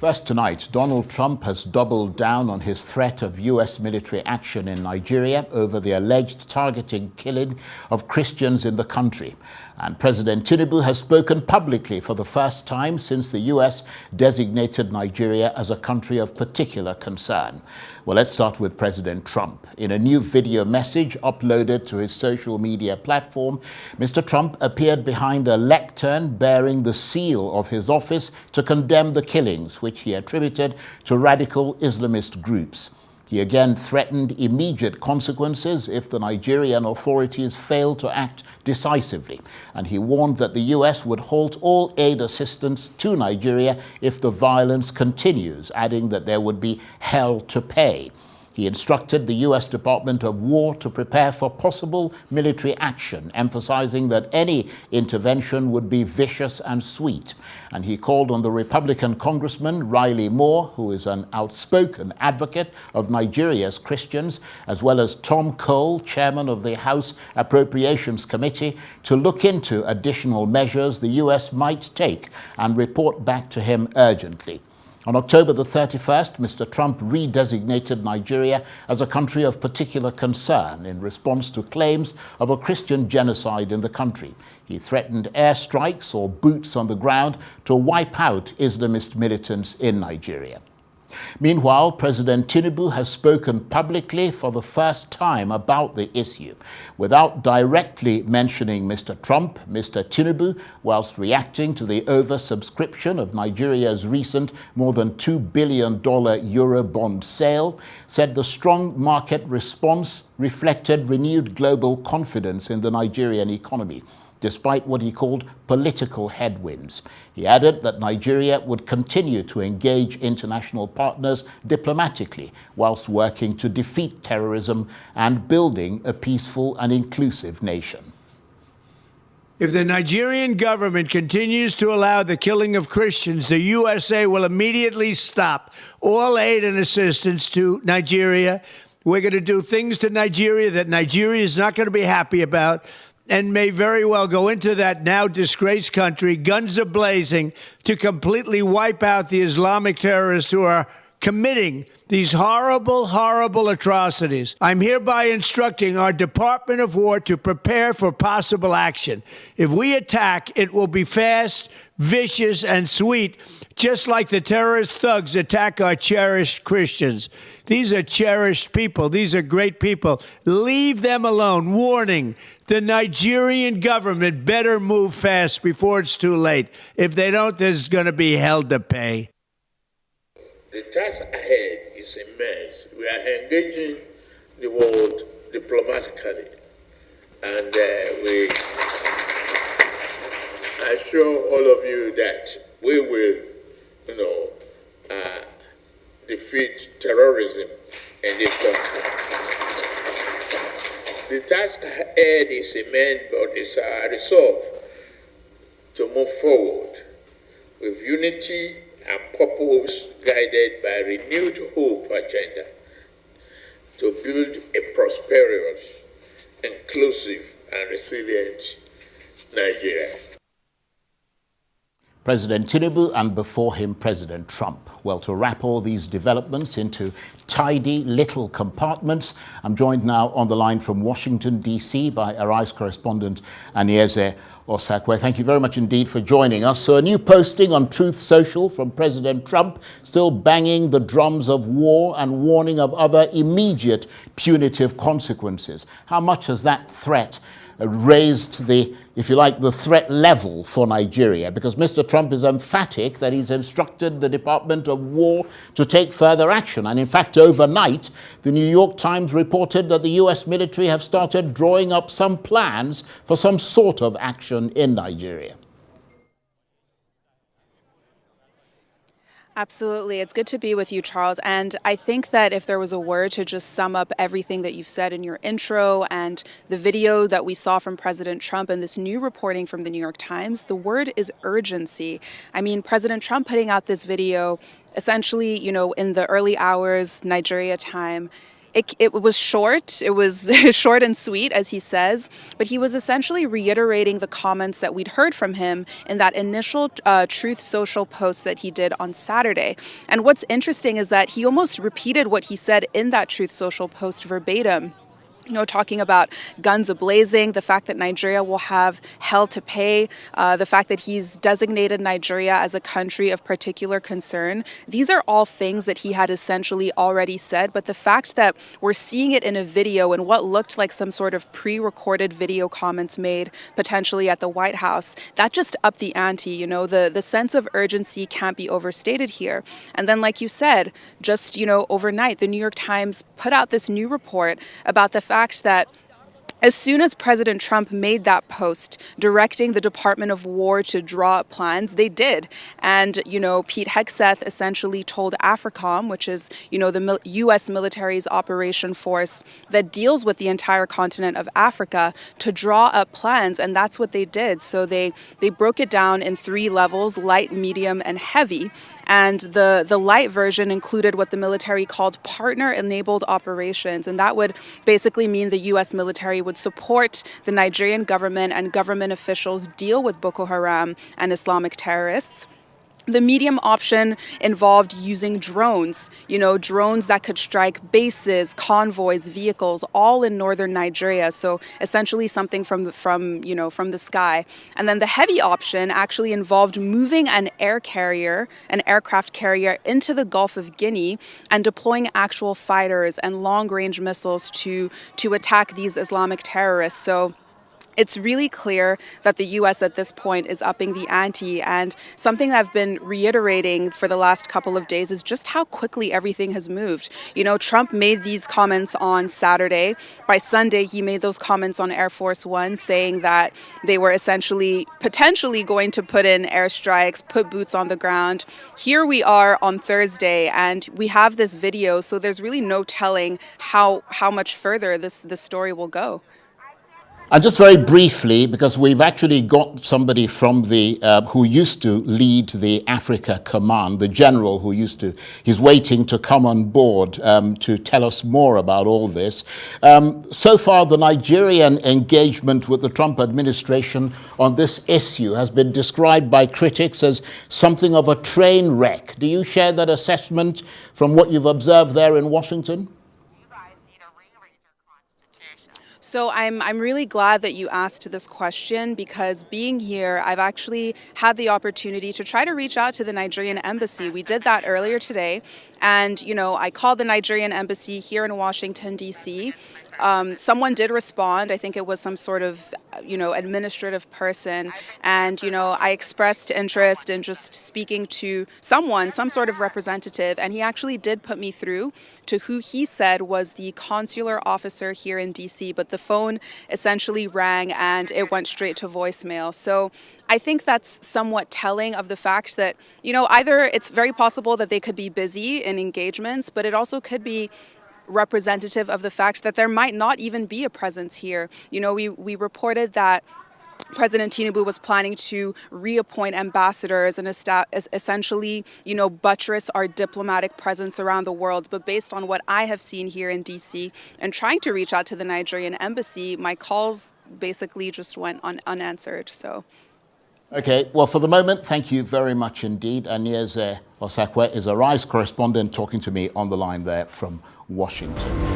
First tonight, Donald Trump has doubled down on his threat of U.S. military action in Nigeria over the alleged targeting killing of Christians in the country. And President Tinubu has spoken publicly for the first time since the U.S. designated Nigeria as a country of particular concern. Well, let's start with President Trump. In a new video message uploaded to his social media platform, Mr. Trump appeared behind a lectern bearing the seal of his office to condemn the killings, which he attributed to radical Islamist groups. He again threatened immediate consequences if the Nigerian authorities failed to act decisively, and he warned that the U.S. would halt all aid assistance to Nigeria if the violence continues, adding that there would be hell to pay. He instructed the U.S. Department of War to prepare for possible military action, emphasizing that any intervention would be vicious and sweet. And he called on the Republican Congressman Riley Moore, who is an outspoken advocate of Nigeria's Christians, as well as Tom Cole, chairman of the House Appropriations Committee, to look into additional measures the U.S. might take and report back to him urgently. On October the 31st, Mr. Trump redesignated Nigeria as a country of particular concern in response to claims of a Christian genocide in the country. He threatened airstrikes or boots on the ground to wipe out Islamist militants in Nigeria. Meanwhile, President Tinubu has spoken publicly for the first time about the issue. Without directly mentioning Mr. Trump, Mr. Tinubu, whilst reacting to the oversubscription of Nigeria's recent more than $2 billion Eurobond sale, said the strong market response reflected renewed global confidence in the Nigerian economy, despite what he called political headwinds. He added that Nigeria would continue to engage international partners diplomatically whilst working to defeat terrorism and building a peaceful and inclusive nation. If the Nigerian government continues to allow the killing of Christians, the USA will immediately stop all aid and assistance to Nigeria. We're going to do things to Nigeria that Nigeria is not going to be happy about, and may very well go into that now disgraced country, guns a-blazing, to completely wipe out the Islamic terrorists who are committing these horrible, horrible atrocities. I'm hereby instructing our Department of War to prepare for possible action. If we attack, it will be fast, vicious, and sweet, just like the terrorist thugs attack our cherished Christians. These are cherished people. These are great people. Leave them alone. Warning, the Nigerian government better move fast before it's too late. If they don't, there's going to be hell to pay. The task ahead is immense. We are engaging the world diplomatically. And we assure all of you that we will, defeat terrorism in this country. The task ahead is immense, but it's our resolve to move forward with unity and purpose, guided by renewed hope agenda to build a prosperous, inclusive, and resilient Nigeria. President Tinubu and before him President Trump. Well, to wrap all these developments into tidy little compartments, I'm joined now on the line from Washington, D.C. by Arise correspondent Anieze Osakwe. Thank you very much indeed for joining us. So a new posting on Truth Social from President Trump, still banging the drums of war and warning of other immediate punitive consequences. How much has that threat raised the, if you like, the threat level for Nigeria? Because Mr. Trump is emphatic that he's instructed the Department of War to take further action. And in fact, overnight, the New York Times reported that the US military have started drawing up some plans for some sort of action in Nigeria. Absolutely. It's good to be with you, Charles. And I think that if there was a word to just sum up everything that you've said in your intro and the video that we saw from President Trump and this new reporting from the New York Times, the word is urgency. I mean, President Trump putting out this video essentially, in the early hours, Nigeria time, it was short. It was short and sweet, as he says, but he was essentially reiterating the comments that we'd heard from him in that initial Truth Social post that he did on Saturday. And what's interesting is that he almost repeated what he said in that Truth Social post verbatim. Talking about guns ablazing, the fact that Nigeria will have hell to pay, the fact that he's designated Nigeria as a country of particular concern. These are all things that he had essentially already said, but the fact that we're seeing it in a video in what looked like some sort of pre-recorded video comments made potentially at the White House, that just upped the ante. The sense of urgency can't be overstated here. And then, like you said, just, overnight, the New York Times put out this new report about the fact that as soon as President Trump made that post directing the Department of War to draw up plans, they did. And, Pete Hegseth essentially told AFRICOM, which is, the U.S. military's operation force that deals with the entire continent of Africa, to draw up plans. And that's what they did. So they broke it down in 3 levels: light, medium, and heavy. And the light version included what the military called partner-enabled operations. And that would basically mean the U.S. military would support the Nigerian government and government officials deal with Boko Haram and Islamic terrorists. The medium option involved using drones, drones that could strike bases, convoys, vehicles, all in northern Nigeria. So essentially something from the sky. And then the heavy option actually involved moving an aircraft carrier into the Gulf of Guinea and deploying actual fighters and long-range missiles to attack these Islamic terrorists. So it's really clear that the U.S. at this point is upping the ante, and something that I've been reiterating for the last couple of days is just how quickly everything has moved. Trump made these comments on Saturday. By Sunday, he made those comments on Air Force One, saying that they were essentially potentially going to put in airstrikes, put boots on the ground. Here we are on Thursday, and we have this video, so there's really no telling how much further this story will go. And just very briefly, because we've actually got somebody from the who used to lead the Africa Command, the general he's waiting to come on board to tell us more about all this. So far, the Nigerian engagement with the Trump administration on this issue has been described by critics as something of a train wreck. Do you share that assessment from what you've observed there in Washington? So I'm really glad that you asked this question, because being here, I've actually had the opportunity to try to reach out to the Nigerian embassy. We did that earlier today. And, I called the Nigerian embassy here in Washington, D.C. Someone did respond. I think it was some sort of, administrative person. And, I expressed interest in just speaking to some sort of representative. And he actually did put me through to who he said was the consular officer here in D.C. But the phone essentially rang and it went straight to voicemail. So I think that's somewhat telling of the fact that, either it's very possible that they could be busy in engagements, but it also could be representative of the fact that there might not even be a presence here. We reported that President Tinubu was planning to reappoint ambassadors and essentially, buttress our diplomatic presence around the world. But based on what I have seen here in D.C. and trying to reach out to the Nigerian embassy, my calls basically just went unanswered. So. Okay, well, for the moment, thank you very much indeed. Anieze Osakwe is a RISE correspondent talking to me on the line there from Washington.